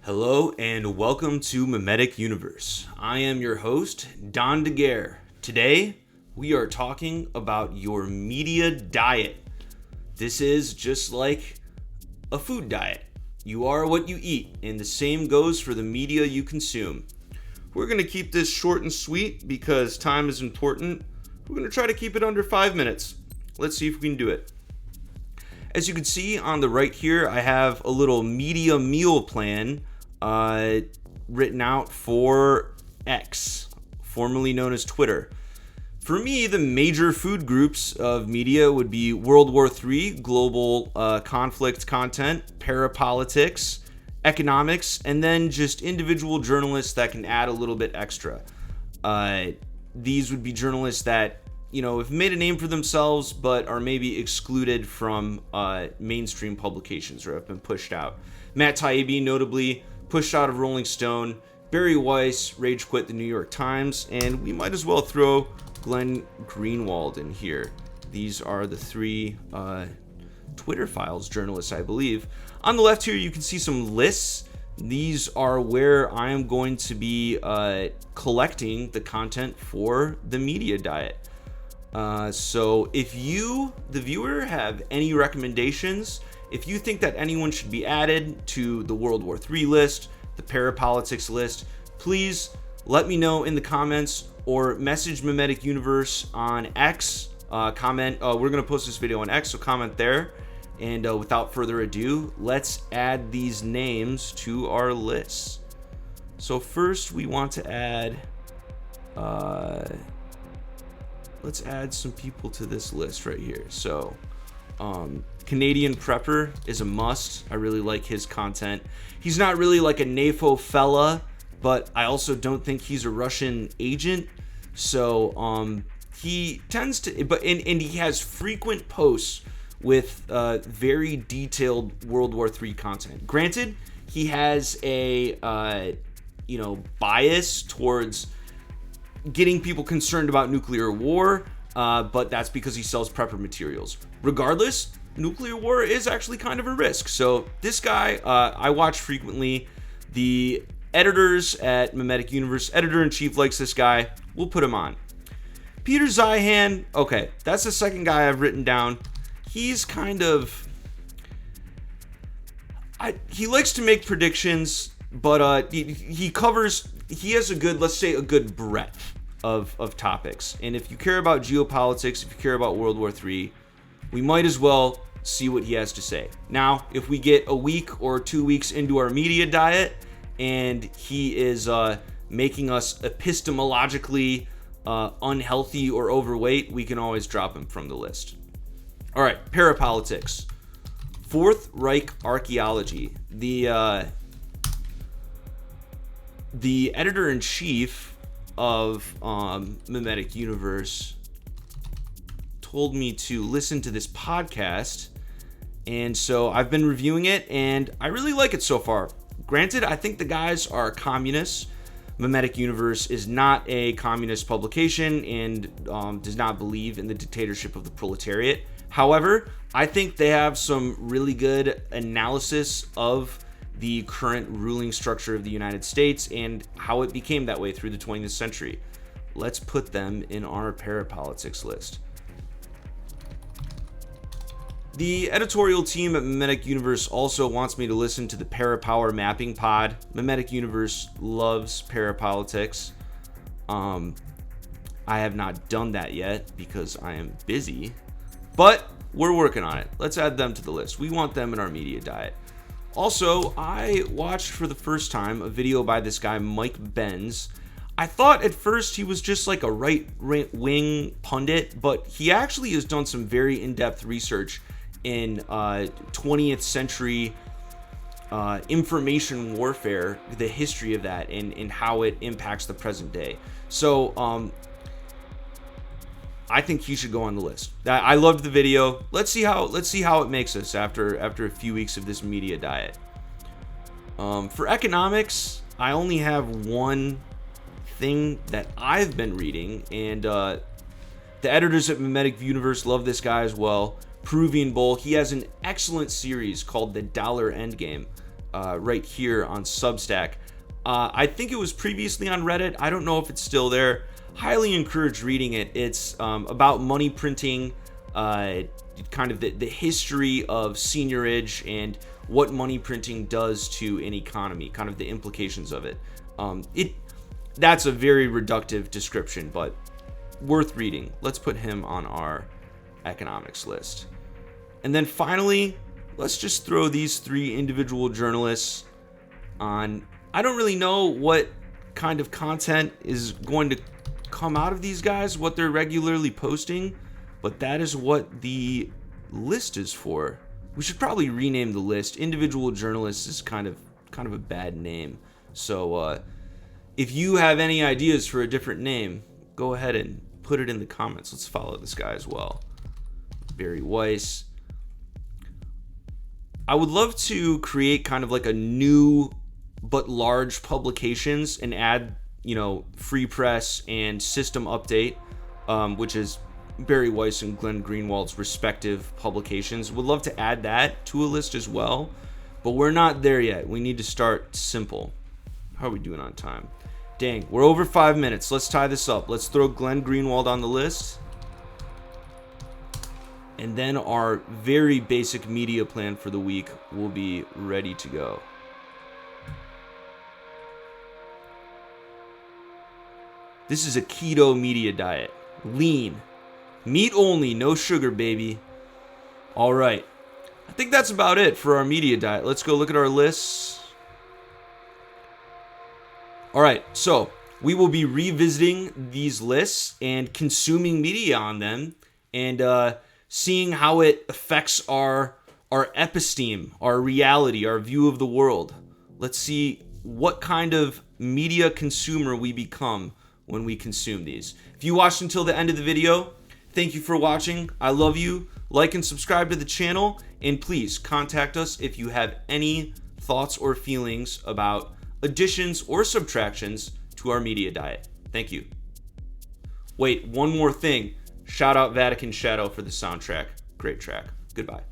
Hello and welcome to Memetic Universe. I am your host, Don Daguerre. Today, we are talking about your media diet. This is just like a food diet. You are what you eat, and the same goes for the media you consume. We're going to keep this short and sweet because time is important. We're going to try to keep it under 5 minutes. Let's see if we can do it. As you can see on the right here, I have a little media meal plan written out for X, formerly known as Twitter. For me, the major food groups of media would be World War III, global conflict content, parapolitics, economics, and then just individual journalists that can add a little bit extra. These would be journalists that, have made a name for themselves, but are maybe excluded from mainstream publications or have been pushed out. Matt Taibbi, notably, pushed out of Rolling Stone. Barry Weiss rage quit the New York Times, and we might as well throw Glenn Greenwald in here. These are the three Twitter Files journalists, I believe. On the left here, you can see some lists. These are where I am going to be collecting the content for the media diet. So if you, the viewer, have any recommendations, if you think that anyone should be added to the World War III list, the parapolitics list, please let me know in the comments or message Memetic Universe on X. Comment. We're going to post this video on X, so comment there. And without further ado, let's add these names to our list. So first we want to add... let's add some people to this list right here. So... Canadian Prepper is a must. I really like his content. He's not really like a NAFO fella, but I also don't think he's a Russian agent. So he tends to, and he has frequent posts with very detailed World War III content. Granted, he has a bias towards getting people concerned about nuclear war. But that's because he sells prepper materials. Regardless, nuclear war is actually kind of a risk. So this guy, I watch frequently. The editors at Memetic Universe, editor-in-chief likes this guy. We'll put him on. Peter Zeihan, okay, that's the second guy I've written down. He's kind of... he likes to make predictions, but he covers... He has a good, let's say, a good breadth of topics. And if you care about geopolitics, if you care about World War III, we might as well see what he has to say. Now, if we get a week or 2 weeks into our media diet and he is making us epistemologically unhealthy or overweight, we can always drop him from the list. All right, parapolitics. Fourth Reich archaeology. The editor-in-chief of Memetic Universe told me to listen to this podcast, and so I've been reviewing it, and I really like it so far. Granted, I think the guys are communists. Memetic Universe is not a communist publication and does not believe in the dictatorship of the proletariat. However, I think they have some really good analysis of the current ruling structure of the United States and how it became that way through the 20th century. Let's put them in our parapolitics list. The editorial team at Memetic Universe also wants me to listen to the Parapower Mapping Pod. Memetic Universe loves parapolitics. I have not done that yet because I am busy, but we're working on it. Let's add them to the list. We want them in our media diet. Also, I watched for the first time a video by this guy, Mike Benz. I thought at first he was just like a right-wing pundit, but he actually has done some very in-depth research in 20th century information warfare, the history of that, and how it impacts the present day. So, I think he should go on the list. I loved the video. Let's see how it makes us after a few weeks of this media diet. For economics, I only have one thing that I've been reading, and the editors at Memetic Universe love this guy as well. Peruvian Bull. He has an excellent series called The Dollar Endgame. right here on Substack. I think it was previously on Reddit. I don't know if it's still there. Highly encourage reading it. It's about money printing, kind of the history of seigniorage and what money printing does to an economy, kind of the implications of it. That's a very reductive description, but worth reading. Let's put him on our economics list. And then finally, let's just throw these 3 individual journalists on. I don't really know what kind of content is going to come out of these guys, what they're regularly posting, but that is what the list is for. We should probably rename the list. Individual journalists is kind of a bad name. So if you have any ideas for a different name, go ahead and put it in the comments. Let's follow this guy as well. Barry Weiss. I would love to create kind of like a new but large publications and add, Free Press and System Update, which is Barry Weiss and Glenn Greenwald's respective publications. Would love to add that to a list as well, but we're not there yet. We need to start simple. How are we doing on time? Dang, we're over 5 minutes. Let's tie this up. Let's throw Glenn Greenwald on the list. And then our very basic media plan for the week will be ready to go. This is a keto media diet. Lean. Meat only, no sugar, baby. All right. I think that's about it for our media diet. Let's go look at our lists. All right, so we will be revisiting these lists and consuming media on them and seeing how it affects our episteme, our reality, our view of the world. Let's see what kind of media consumer we become when we consume these. If you watched until the end of the video, thank you for watching. I love you. Like and subscribe to the channel, and please contact us if you have any thoughts or feelings about additions or subtractions to our media diet. Thank you. Wait, one more thing. Shout out Vatican Shadow for the soundtrack. Great track. Goodbye.